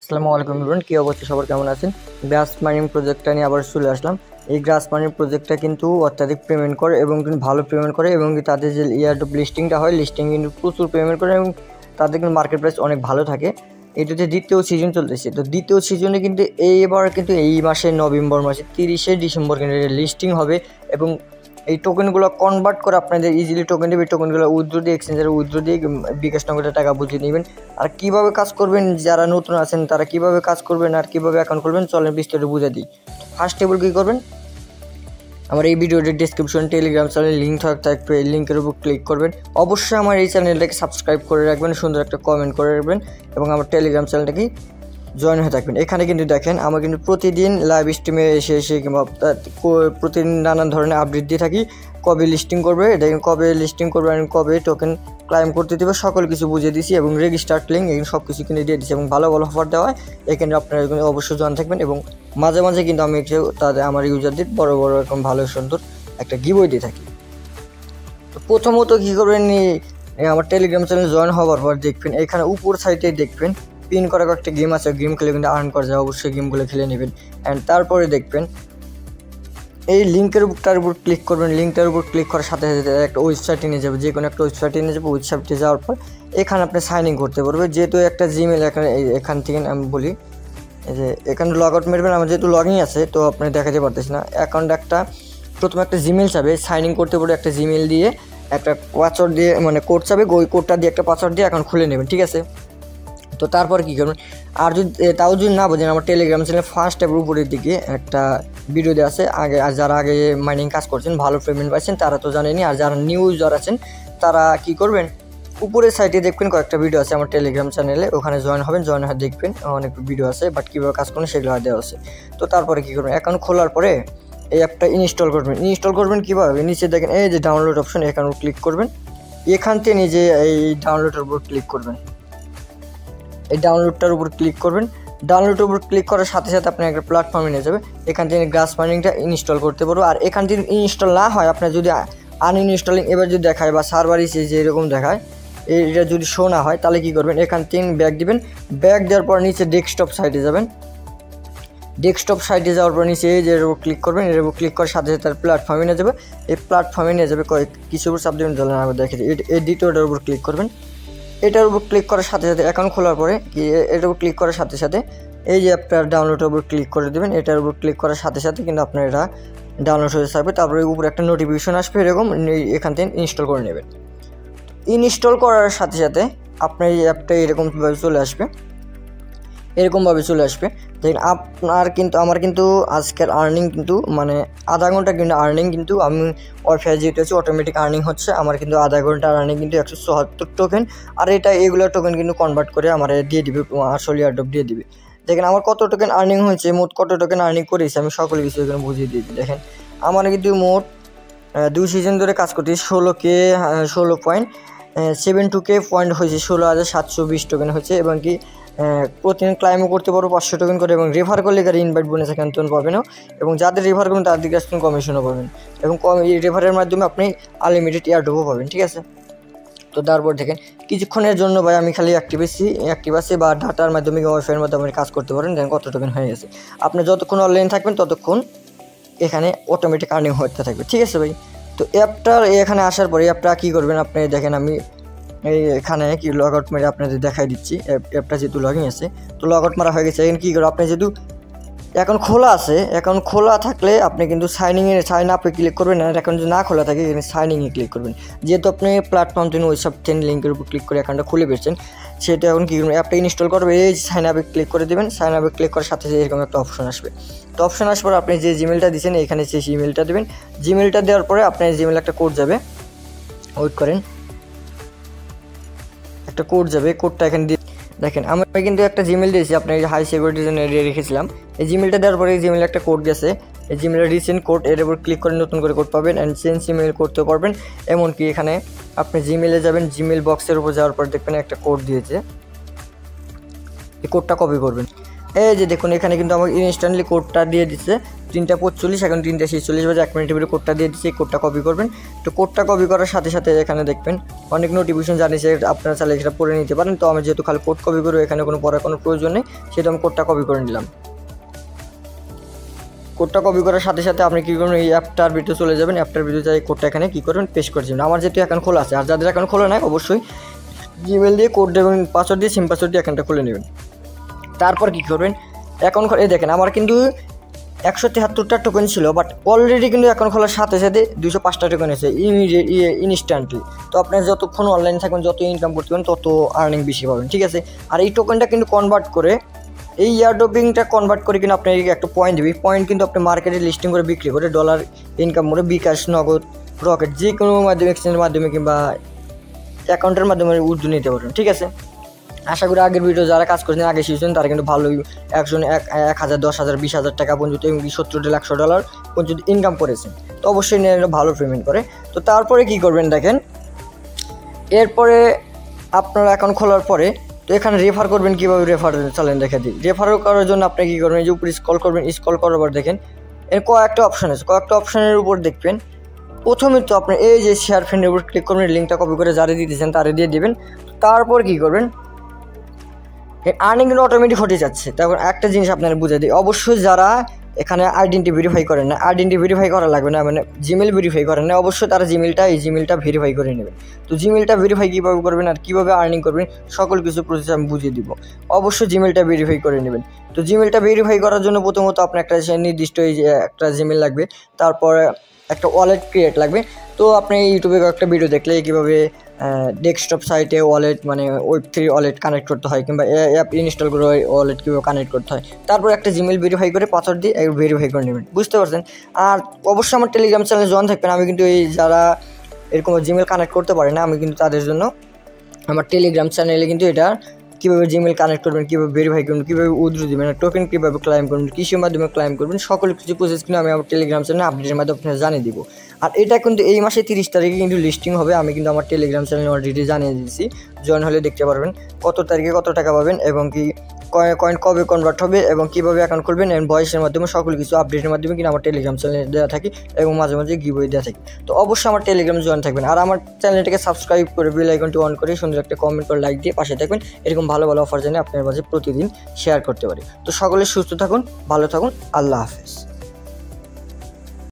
আসসালামু আলাইকুম এভরিওয়ান, কি অবস্থা সবার, কেমন আছেন? গ্রাস মাইনিং প্রজেক্টটা নিয়ে আবার চলে আসলাম। এই গ্রাস মাইনিং প্রজেক্টটা কিন্তু অত্যাধিক পেমেন্ট করে এবং কিন্তু ভালো পেমেন্ট করে এবং তাদের যে ইয়ারড্রপ লিস্টিংটা হয়, লিস্টিং কিন্তু প্রচুর পেমেন্ট করে এবং তাদের কিন্তু মার্কেট প্রাইস অনেক ভালো থাকে। এটাতে দ্বিতীয় সিজন চলতেছে। তো দ্বিতীয় সিজনে কিন্তু এইবার কিন্তু এই মাসে নভেম্বর মাসে 30শে ডিসেম্বর কিন্তু লিস্টিং হবে এবং এই টোকেনগুলো কনভার্ট করে আপনাদের ইজিলি টোকেন দেবে। টোকেনগুলো উইথড্র দিয়ে এক্সচেঞ্জারে উইথড্র দিয়ে বিকাশ নগদে টাকা বুঝিয়ে নেবেন। আর কীভাবে কাজ করবেন, যারা নতুন আছেন তারা কীভাবে কাজ করবেন আর কীভাবে অ্যাকাউন্ট করবেন চলেন বিস্তারিত বুঝে দিই। ফার্স্ট টেবল কী করবেন, আমার এই ভিডিওটির ডিসক্রিপশন টেলিগ্রাম চ্যানেল লিঙ্ক থাকবে, এই লিঙ্কের উপর ক্লিক করবেন। অবশ্যই আমার এই চ্যানেলটাকে সাবস্ক্রাইব করে রাখবেন, সুন্দর একটা কমেন্ট করে রাখবেন এবং আমার টেলিগ্রাম চ্যানেলটাকে জয়েন হয়ে থাকবেন। এখানে কিন্তু দেখেন আমার কিন্তু প্রতিদিন লাইভ স্ট্রিমে এসে কিংবা প্রতিদিন নানান ধরনের আপডেট দিয়ে থাকি। কবে লিস্টিং করবে দেখেন, কবে লিস্টিং করবে এবং কবে টোকেন ক্লাইম করতে দেবে সকল কিছু বুঝিয়ে দিয়েছি এবং রেজিস্টার্ড লিঙ্ক এখানে সব কিছু কিনে দিয়ে দিচ্ছি এবং ভালো ভালো অফার দেওয়া হয়। এখানে আপনারা অবশ্যই জয়েন থাকবেন এবং মাঝে মাঝে কিন্তু আমি তাদের আমার ইউজারদের বড় বড় এরকম ভালো সুন্দর একটা গিভওয়ে দিয়ে থাকি। তো প্রথমত কী করবেন, আমার টেলিগ্রাম চ্যানেল জয়েন হওয়ার পর দেখবেন এখানে উপর সাইডে দেখবেন পিন করা একটা গেম আছে, গেম খেলে কিন্তু আর্ন করা যায়, অবশ্যই গেমগুলো খেলে নেবেন। অ্যান্ড তারপরে দেখবেন এই লিঙ্কের উপর ক্লিক করবেন। লিঙ্কটার উপর ক্লিক করার সাথে সাথে একটা ওয়েবসাইটে নিয়ে যাবে, যে কোনো একটা ওয়েবসাইটে নিয়ে যাবে। ওয়েবসাইটে যাওয়ার পর এখানে আপনি সাইন ইন করতে পারবেন। যেহেতু একটা জিমেল এখান থেকে আমি বলি যে এখানে লগ আউট মেরবেন। আমার যেহেতু লগ ইন আছে তো আপনি দেখাতে পারতেছি না। অ্যাকাউন্ট প্রথমে একটা জিমেল চাবে, সাইন ইন করতে পারবে একটা জিমেল দিয়ে, একটা পাসওয়ার্ড দিয়ে মানে কোড চাবে, ওই কোডটা দিয়ে একটা পাসওয়ার্ড দিয়ে অ্যাকাউন্ট খুলে নেবেন, ঠিক আছে? তো তারপর কী করবেন, আর তাও যদি না বোঝেন আমার টেলিগ্রাম চ্যানেলে ফার্স্ট অ্যাপের উপরের দিকে একটা ভিডিও দেওয়া আছে। আর যারা আগে মাইনিং কাজ করছেন ভালো পেমেন্ট পাচ্ছেন তারা তো জানেনি, আর যারা নিউ ইউজার আছেন তারা কী করবেন, উপরের সাইডে দেখবেন কয়েকটা ভিডিও আছে আমার টেলিগ্রাম চ্যানেলে, ওখানে জয়েন হবেন। জয়েন হয়ে দেখবেন অনেক ভিডিও আছে, বাট কীভাবে কাজ করবেন সেগুলো দেওয়া আছে। তো তারপরে কী করবেন, অ্যাকাউন্ট খোলার পরে এই অ্যাপটা ইনস্টল করবেন। ইনস্টল করবেন কীভাবে, নিচে দেখেন এই যে ডাউনলোড অপশন, এখানে ক্লিক করবেন। এখান থেকে নিজে এই ডাউনলোডের উপর ক্লিক করবেন, এই ডাউনলোডটার উপর ক্লিক করবেন। ডাউনলোডের উপর ক্লিক করার সাথে সাথে আপনি একটা প্ল্যাটফর্মে নিয়ে যাবে, এখান থেকে গ্রাস মাইনিংটা ইনস্টল করতে পারবো। আর এখান থেকে ইনস্টল না হয়, আপনার যদি আনইনস্টলিং এবার যদি দেখায় বা সার্ভার ইসে যে এরকম দেখায়, এটা যদি শো না হয় তাহলে কী করবেন, এখান থেকে ব্যাক দিবেন। ব্যাক দেওয়ার পর নিচে ডেস্কটপ সাইটে যাবেন। ডেস্কটপ সাইটে যাওয়ার পর নিচে এই যে এর উপর ক্লিক করবেন। এর উপর ক্লিক করার সাথে সাথে তার প্ল্যাটফর্মে নিয়ে যাবে। এই প্ল্যাটফর্মে নিয়ে যাবে কিছু উপর সাবজেক্ট ধরলেন আবার দেখে এই দ্বিতীয়টার উপর ক্লিক করবেন। এটার উপর ক্লিক করার সাথে সাথে অ্যাকাউন্ট খোলার পরে এটার উপর ক্লিক করার সাথে সাথে এই যে অ্যাপটার ডাউনলোডের উপর ক্লিক করে দেবেন। এটার উপর ক্লিক করার সাথে সাথে কিন্তু আপনার এটা ডাউনলোড হয়ে যাবে। তারপরে উপরে একটা নোটিফিকেশন আসবে এরকম, এখান থেকে ইনস্টল করে নেবেন। ইনস্টল করার সাথে সাথে আপনার এই অ্যাপটা এরকমভাবে চলে আসবে, এরকমভাবে চলে আসবে। দেখেন আমার কিন্তু আজকের আর্নিং কিন্তু মানে আধা ঘন্টা কিন্তু আর্নিং কিন্তু আমি ওয়াইফাই যেহেতু আছে অটোমেটিক আর্নিং হচ্ছে। আমার কিন্তু আধা ঘন্টা আর্নিং কিন্তু 174 টোকেন। আর এগুলো টোকেন কিন্তু কনভার্ট করে আমার দিয়ে দিবে, আসলে এয়ারড্রপ দিয়ে দিবে। দেখেন আমার কত টোকেন আর্নিং হয়েছে, মোট কত টোকেন আর্নিং করেছি আমি সকল কিছু এখানে বুঝিয়ে দিই। দেখেন আমার কিন্তু মোট 2 সিজন ধরে কাজ করতেছি, 16.72K পয়েন্ট হয়েছে, 16,720 টোকেন হয়েছে এবং কি প্রতিদিন ক্লাইমও করতে পারবো 500 টোকেন করে এবং রেফার করলে গাড়ি ইনভাইট বোনাস এখান থেকে পাবেনও এবং যাদের রেফার করবেন তাদের কাছ থেকে কমিশনও পাবেন এবং এই রেফারের মাধ্যমে আপনি আনলিমিটেড এয়ারড্রপও পাবেন, ঠিক আছে? তো তারপর দেখেন কিছুক্ষণের জন্য ভাই আমি খালি অ্যাক্টিভ আছি বা ডাটার মাধ্যমে ওয়াইফাইয়ের মাধ্যমে কাজ করতে পারেন। দেখেন কত টোকেন হয়ে গেছে। আপনি যতক্ষণ অনলাইন থাকবেন ততক্ষণ এখানে অটোমেটিক আর্নিং হতে থাকবে, ঠিক আছে ভাই? তো অ্যাপটার এখানে আসার পরে অ্যাপটা কী করবেন, আপনি দেখেন আমি এখানে কি লগ আউট মেরে আপনাদের দেখাই দিচ্ছি। অ্যাপটা যেহেতু লগ ইন আছে তো লগ আউট মারা হয়ে গেছে। এখানে কী করবেন, আপনি যেহেতু অ্যাকাউন্ট খোলা আছে, অ্যাকাউন্ট খোলা থাকলে আপনি কিন্তু সাইন আপে ক্লিক করবেন। আর অ্যাকাউন্ট যদি না খোলা থাকে এখানে সাইনিংয়ে ক্লিক করবেন। যেহেতু আপনি প্ল্যাটফর্ম থেকে ওই সব লিঙ্কের উপর ক্লিক করে অ্যাকাউন্টটা খুলে পেয়েছেন, সেটা এখন কী করবেন, অ্যাপটা ইনস্টল করবে, এই সাইন আপে ক্লিক করে দেবেন। সাইন আপে ক্লিক করার সাথে সাথে এরকম একটা অপশন আসবে। তো অপশন আসার পর আপনি যে জিমেলটা দিচ্ছেন এখানে সেই জিমেলটা দেবেন। জিমেলটা দেওয়ার পরে আপনার জিমেল একটা কোড যাবে, ওয়েট করেন, একটা কোড যাবে, কোডটা এখানে দিয়ে দেখেন আমি কিন্তু একটা জিমেল দিয়েছি আপনার হাই সিকিউরিটির জন্য রেখেছিলাম। এই জিমেলটা দেওয়ার পরে এই জিমেলে একটা কোড গেছে, এই জিমেলের রিসেন্ট কোড, এর উপর ক্লিক করে নতুন করে কোড পাবেন অ্যান্ড চেঞ্জ ইমেল করতে পারবেন। এমনকি এখানে আপনি জিমেলে যাবেন, জিমেল বক্সের উপর যাওয়ার পর দেখবেন একটা কোড দিয়েছে, এই কোডটা কপি করবেন। এই যে দেখুন এখানে কিন্তু আমাকে ইনস্ট্যান্টলি কোডটা দিয়ে দিচ্ছে 3:45, এখন 3:46 বাজে, 1 মিনিটের ভিতরে কোডটা দিয়ে দিচ্ছে। এই কোডটা কপি করবেন। তো কোডটা কপি করার সাথে সাথে এখানে দেখবেন অনেক নোটিফিকেশন জানিয়েছে, আপনারা চাইলে সেটা পড়ে নিতে পারেন। তো আমি যেহেতু খালি কোড কপি করবো, এখানে কোনো পড়ার কোনো প্রয়োজন নেই, সেহেতু আমি কোডটা কপি করে নিলাম। কোডটা কপি করার সাথে সাথে আপনি কী করবেন, এই অ্যাপটার ভিতরে চলে যাবেন। অ্যাপটার ভিতরে যাই কোডটা এখানে কী করবেন, পেস্ট করে দেবেন। আমার যেহেতু এখন খোলা আছে, আর যাদের এখন খোলা নাই অবশ্যই জিমেল দিয়ে কোড দেবেন, পাসওয়ার্ড দিয়ে সিম পাসওয়ার্ড দিয়ে অ্যাকাউন্টটা খুলে নেবেন। তারপর কী করবেন, অ্যাকাউন্ট এই দেখেন আমার কিন্তু 173টা টোকেন ছিল, বাট অলরেডি কিন্তু অ্যাকাউন্ট খোলার সাথে সাথে 205টা টোকেন এসেছে ইনস্ট্যান্টলি। তো আপনি যতক্ষণ অনলাইন থাকবেন, যত ইনকাম করতে পারেন, তত আর্নিং বেশি পাবেন, ঠিক আছে। আর এই টোকেনটা কিন্তু কনভার্ট করে, এই ইয়ারড্রপিংটা কনভার্ট করে কিন্তু আপনার একটা পয়েন্ট দেবে। পয়েন্ট কিন্তু আপনি মার্কেটে লিস্টিং করে বিক্রি করে ডলার ইনকাম করে বিকাশ, নগদ, রকেট যে কোনো মাধ্যমে, এক্সচেঞ্জের মাধ্যমে কিংবা অ্যাকাউন্টের মাধ্যমে উর্দু নিতে পারবেন, ঠিক আছে। আশা করি আগের ভিডিও যারা কাজ করেছেন, আগে শিখছেন, তারা কিন্তু ভালোই 1,000, 10,000, 20,000 টাকা পর্যন্ত এবং $70-100 পর্যন্ত ইনকাম করেছেন। তো অবশ্যই নিয়ে ভালো পেমেন্ট করে। তো তারপরে কী করবেন দেখেন, এরপরে আপনার অ্যাকাউন্ট খোলার পরে তো এখানে রেফার করবেন। কীভাবে রেফার চালেন দেখে দিই। রেফার করার জন্য আপনি কী করবেন, এই যে উপরে স্ক্রল করবেন, স্ক্রল করার পর দেখেন এর কয়েকটা অপশান আছে। কয়েকটা অপশানের উপর দেখবেন প্রথমে তো আপনি এই যে শেয়ার ফ্রেন্ডের উপর ক্লিক করবেন, লিঙ্কটা কপি করে যারা দিতেছেন তারা দিয়ে দেবেন। তারপর কী করবেন, আর্নিং কিন্তু অটোমেটিক হতে যাচ্ছে। তারপর একটা জিনিস আপনারা বুঝে দিই, অবশ্যই যারা এখানে আইডেন্টি ভেরিফাই করেন না, আইডেন্টি ভেরিফাই করা লাগবে না, মানে জিমেল ভেরিফাই করেন না, অবশ্যই তারা এই জিমেলটা ভেরিফাই করে নেবেন। তো জিমেলটা ভেরিফাই কীভাবে করবেন আর কীভাবে আর্নিং করবেন সকল কিছু প্রসেস আমি বুঝিয়ে দিব। অবশ্যই জিমেলটা ভেরিফাই করে নেবেন। তো জিমেলটা ভেরিফাই করার জন্য প্রথমত আপনার একটা নির্দিষ্ট এই যে একটা জিমেল লাগবে, তারপর একটা ওয়ালেট ক্রিয়েট লাগবে। তো আপনি ইউটিউবে একটা ভিডিও দেখলে কীভাবে ডেস্কটপ সাইটে ওয়ালেট মানে Web3 ওয়ালেট কানেক্ট করতে হয়, কিংবা অ্যাপ ইনস্টল করে ওয়ালেট কীভাবে কানেক্ট করতে হয়, তারপর একটা জিমেল ভেরিফাই করে পাসওয়ার্ড দিয়ে ভেরিফাই করে নেবেন, বুঝতে পারছেন। আর অবশ্যই আমার টেলিগ্রাম চ্যানেলে জয়েন থাকবেন। আমি কিন্তু এই যারা এরকম জিমেল কানেক্ট করতে পারে না, আমি কিন্তু তাদের জন্য আমার টেলিগ্রাম চ্যানেলে কিন্তু এটা কীভাবে জিমেল কানেক্ট করবেন, কীভাবে ভেরিফাই করবেন, কীভাবে উইথড্র দেবেন, টোকেন কীভাবে ক্লাইম করবেন, কিসের মাধ্যমে ক্লাইম করবেন, সকল কিছু প্রসেস কিন্তু আমি আমার টেলিগ্রাম চ্যানেলে আপডেটের মাধ্যমে আপনাকে জানিয়ে দিব। আর এটা কিন্তু এই মাসে 30 তারিখে কিন্তু লিস্টিং হবে। আমি কিন্তু আমার টেলিগ্রাম চ্যানেলে অলরেডি জানিয়ে দিয়েছি, জয়েন হলে দেখতে পারবেন কত তারিখে কত টাকা পাবেন এবং কি কয়েন কবে কনভার্ট হবে এবং কীভাবে অ্যাকাউন্ট করবেন এবং ভয়েসের মাধ্যমে সকল কিছু আপডেটের মাধ্যমে কিন্তু আমার টেলিগ্রাম চ্যানেলে দেওয়া থাকি এবং মাঝে মাঝে গিভওয়ে দেওয়া থাকি। তো অবশ্যই আমার টেলিগ্রাম জয়েন থাকবেন। আর আমার চ্যানেলটাকে সাবস্ক্রাইব করে বেল আইকনটি অন করে সুন্দর একটা কমেন্ট করে লাইক দিয়ে পাশে থাকবেন। এরকম ভালো ভালো অফার জানিয়ে আপনার মাঝে প্রতিদিন শেয়ার করতে পারি। তো সকলে সুস্থ থাকুন, ভালো থাকুন, আল্লাহ হাফেজ।